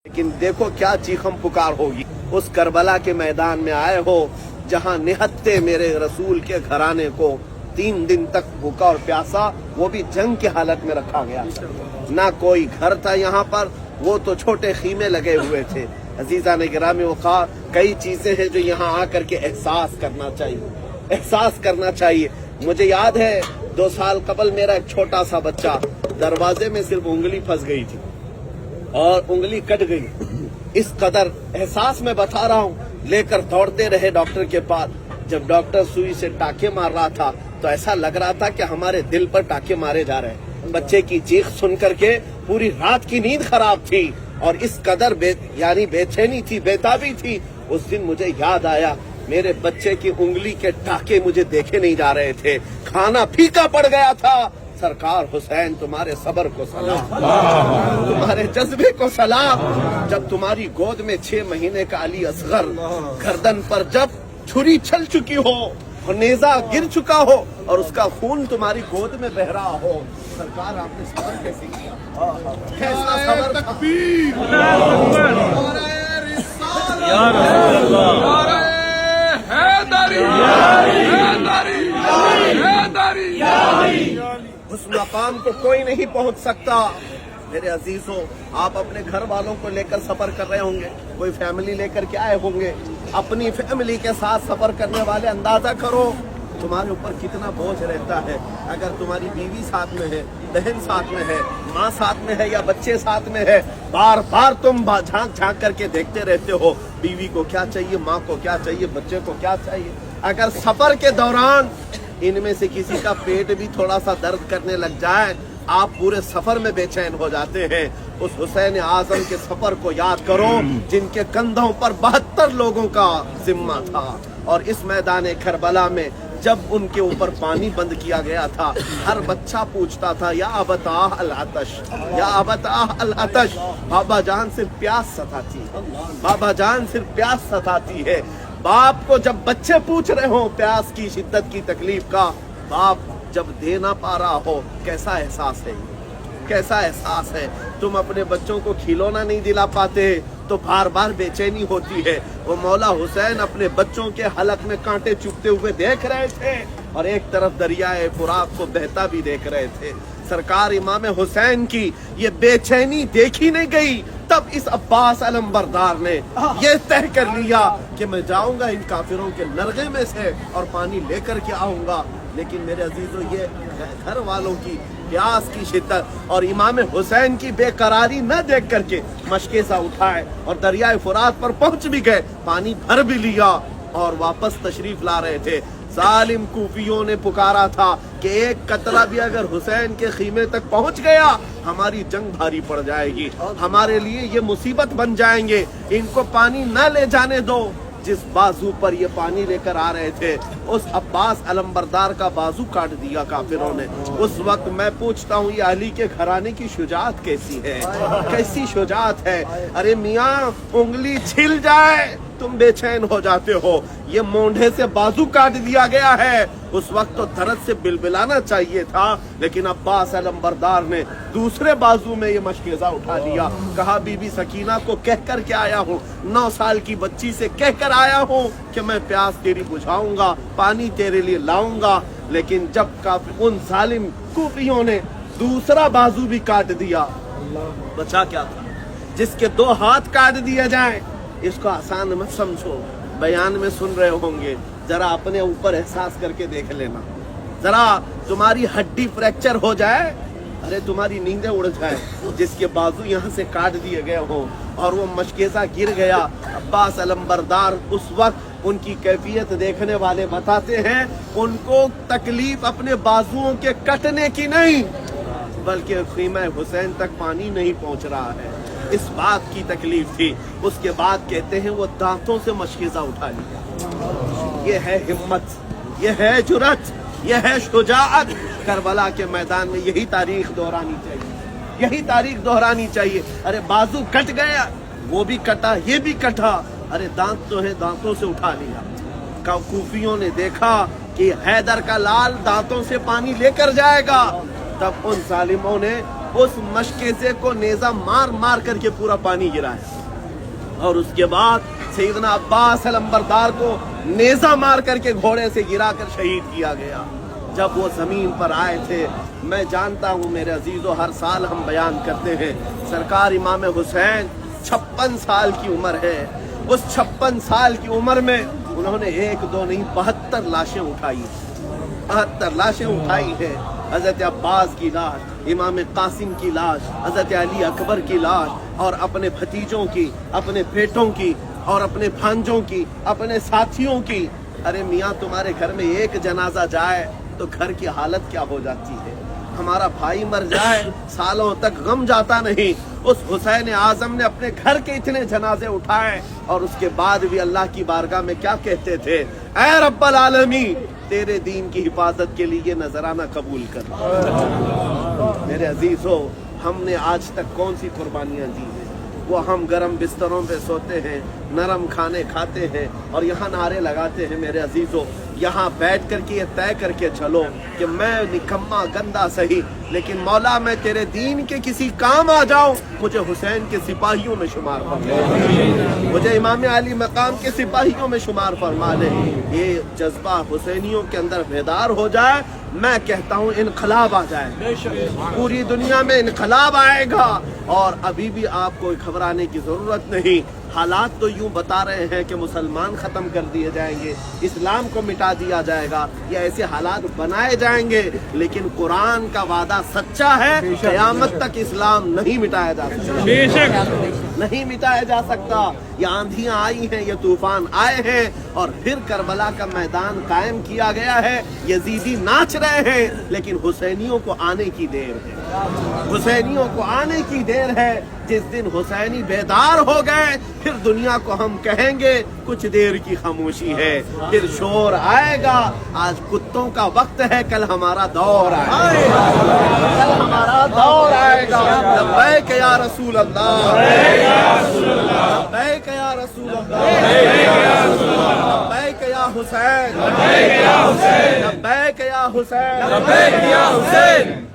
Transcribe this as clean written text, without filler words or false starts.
लेकिन देखो क्या चीखम पुकार होगी। उस करबला के मैदान में आए हो जहां निहत्ते मेरे रसूल के घराने को 3 दिन तक भूखा और प्यासा, वो भी जंग की हालत में रखा गया। ना कोई घर था यहाँ पर, वो तो छोटे खीमे लगे हुए थे। अजीजा ने गिरामी वक़ार, कई चीजें हैं जो यहाँ आकर के एहसास करना चाहिए। मुझे याद है 2 साल कबल मेरा एक छोटा सा बच्चा दरवाजे में सिर्फ उंगली फंस गई थी और उंगली कट गई। इस कदर एहसास में बता रहा हूँ, लेकर दौड़ते रहे डॉक्टर के पास। जब डॉक्टर सुई से टाके मार रहा था तो ऐसा लग रहा था कि हमारे दिल पर टाके मारे जा रहे हैं। बच्चे की चीख सुन करके पूरी रात की नींद खराब थी और इस कदर बेचैनी थी, बेताबी थी। उस दिन मुझे याद आया, मेरे बच्चे की उंगली के टाके मुझे देखे नहीं जा रहे थे, खाना फीका पड़ गया था। सरकार हुसैन, तुम्हारे सब्र को सलाम, तुम्हारे जज्बे को सलाम। जब तुम्हारी गोद में 6 महीने का अली असगर गर्दन पर जब छुरी चल चुकी हो और नेजा गिर चुका हो और उसका खून तुम्हारी गोद में बह रहा हो, सरकार आपने सब्र कैसे किया? कैसा सब्र उस मकाम को कोई नहीं पहुंच सकता। मेरे अजीजों, आप अपने घर वालों को लेकर सफर कर रहे होंगे, कोई फैमिली लेकर के आए होंगे। अपनी फैमिली के साथ सफर करने वाले अंदाजा करो तुम्हारे ऊपर कितना बोझ रहता है। अगर तुम्हारी बीवी साथ में है, बहन साथ में है, माँ साथ में है या बच्चे साथ में है, बार बार तुम झांक करके देखते रहते हो बीवी को क्या चाहिए, माँ को क्या चाहिए, बच्चे को क्या चाहिए। अगर सफर के दौरान इनमें से किसी का पेट भी थोड़ा सा दर्द करने लग जाए, आप पूरे सफर में बेचैन हो जाते हैं। उस हुसैन आजम के सफर को याद करो जिनके कंधों पर 72 लोगों का जिम्मा था। और इस मैदान करबला में जब उनके ऊपर पानी बंद किया गया था, हर बच्चा पूछता था या अबताह अल अतश, या अबताह अल अतश। बाबा जान सिर्फ प्यास सताती है, बाबा जान सिर्फ प्यास सताती है। बाप को जब बच्चे पूछ रहे हो प्यास की शिद्दत की तकलीफ का, बाप जब दे ना पा रहा हो, कैसा एहसास है, कैसा एहसास है। तुम अपने बच्चों को खिलौना नहीं दिला पाते तो बार बार बेचैनी होती है। वो मौला हुसैन अपने बच्चों के हलक में कांटे चुभते हुए देख रहे थे और एक तरफ दरियाए फुरात को बहता भी देख रहे थे। सरकार इमाम हुसैन की ये बेचैनी देखी नहीं गई। तब इस अब्बास अलमबरदार ने ये तय कर लिया कि मैं जाऊंगा इन काफिरों के नरगे में से और पानी लेकर के आऊंगा। लेकिन मेरे अजीजों, ये घर वालों की प्यास की शिद्दत और इमाम हुसैन की बेकरारी न देख करके मशके सा उठाए और दरियाए फुरात पर पहुंच भी गए, पानी भर भी लिया और वापस तशरीफ ला रहे थे। जालिम कूफियों ने पुकारा था कि एक कतरा भी अगर हुसैन के खीमे तक पहुंच गया, हमारी जंग भारी पड़ जाएगी, हमारे लिए ये मुसीबत बन जाएंगे, इनको पानी न ले जाने दो। जिस बाजू पर ये पानी लेकर आ रहे थे, उस अब्बास अलमबरदार का बाजू काट दिया काफिरों ने। उस वक्त मैं पूछता हूँ, ये अली के घराने की शुजाअत कैसी है, कैसी शुजाअत है। अरे मियाँ, उंगली छिल जाए तुम बेचैन हो जाते हो, ये मोंढे से बाजू काट दिया गया है। उस वक्त तो दर्द से बिलबिलाना चाहिए था, लेकिन अब्बास अलमबरदार ने दूसरे बाजू में ये मशकेजा उठा लिया। कहा बीबी सकीना को कह कर के आया हूँ, 9 साल की बच्ची से कह कर आया हूँ कि मैं प्यास तेरी बुझाऊंगा, पानी तेरे लिए लाऊंगा। लेकिन जब उन जालिम कूफियों ने दूसरा बाजू भी काट दिया, बचा क्या था? जिसके 2 हाथ काट दिए जाए, इसको आसान मत समझो, बयान में सुन रहे होंगे, जरा अपने ऊपर एहसास करके देख लेना। जरा तुम्हारी हड्डी फ्रैक्चर हो जाए, अरे तुम्हारी नींदें उड़ जाए, जिसके बाजू यहाँ से काट दिए गए हो और वो मशकेजा गिर गया। अब्बास अलमबरदार उस वक्त, उनकी कैफियत देखने वाले बताते हैं, उनको तकलीफ अपने बाजुओं के कटने की नहीं, बल्कि खीमा हुसैन तक पानी नहीं पहुंच रहा है, इस बात की तकलीफ थी। उसके बाद कहते हैं वो दांतों से मशकेजा उठा लिया। ये है हिम्मत, ये है जुरत, ये है शुजाअत। करबला के मैदान में यही तारीख दोहरानी चाहिए, यही तारीख दोहरानी चाहिए। अरे बाजू कट गया, वो भी कटा, ये भी कटा, अरे दांत तो है, दांतों से उठा लिया। कूफियों ने देखा कि हैदर का लाल दांतों से पानी लेकर जाएगा, तब उन जालिमों ने उस मशकेज़े को नेज़ा मार मार करके पूरा पानी गिराया और उसके बाद सैयदना अब्बास अलंबरदार को नेज़ा मार करके घोड़े से गिरा कर शहीद किया गया। जब वो ज़मीन पर आए थे, मैं जानता हूँ मेरे अजीज़ों, हर साल हम बयान करते हैं, सरकार इमाम हुसैन 56 साल की उम्र है। उस 56 साल की उम्र में उन्होंने एक दो नहीं 72 लाशें उठाई, 72 लाशें उठाई है। हज़रत अब्बास की लाश, इमाम कासिम की लाश, हज़रत अली अकबर की लाश और अपने भतीजों की, अपने बेटों की और अपने भांजों की, अपने साथियों की। अरे मियाँ, तुम्हारे घर में एक जनाजा जाए तो घर की हालत क्या हो जाती है। हमारा भाई मर जाए सालों तक गम जाता नहीं। उस हुसैन आजम ने अपने घर के इतने जनाजे उठाए और उसके बाद भी अल्लाह की बारगाह में क्या कहते थे, ऐ रब्बल आलमीन, तेरे दीन की हिफाजत के लिए नजराना कबूल कर। मेरे अजीजों, हमने आज तक कौन सी कुर्बानियां दी हैं? वो हम गरम बिस्तरों पे सोते हैं, नरम खाने खाते हैं और यहाँ नारे लगाते हैं। मेरे अजीजों, यहाँ बैठ करके ये तय करके चलो कि मैं निकम्मा गंदा सही, लेकिन मौला मैं तेरे दीन के किसी काम आ जाऊं, मुझे हुसैन के सिपाहियों में शुमार फरमा, मुझे इमाम अली मकाम के सिपाहियों में शुमार फरमा ले। ये जज्बा हुसैनियों के अंदर बेदार हो जाए, मैं कहता हूँ इनकलाब आ जाए, पूरी दुनिया में इनकलाब आएगा। और अभी भी आपको घबराने की जरूरत नहीं। हालात तो यूं बता रहे हैं कि मुसलमान खत्म कर दिए जाएंगे, इस्लाम को मिटा दिया जाएगा, या ऐसे हालात बनाए जाएंगे, लेकिन कुरान का वादा सच्चा है, क़यामत तक इस्लाम नहीं मिटाया जा सकता, बेशक नहीं मिटाया जा सकता। ये आंधियां आई हैं, ये तूफान आए हैं और फिर करबला का मैदान कायम किया गया है। यजीदी नाच रहे हैं, लेकिन हुसैनियों को आने की देर है, हुसैनियों को आने की देर है। जिस दिन हुसैनी बेदार हो गए, फिर दुनिया को हम कहेंगे कुछ देर की खामोशी है, फिर शोर आएगा। आज कुत्तों का वक्त है, कल हमारा दौर आएगा, कल हमारा दौर आएगा। लब्बैक या रसूल अल्लाह, लब्बैक या रसूल अल्लाह, लब्बैक या हुसैन, लब्बैक या हुसैन, लब्बैक या हुसैन।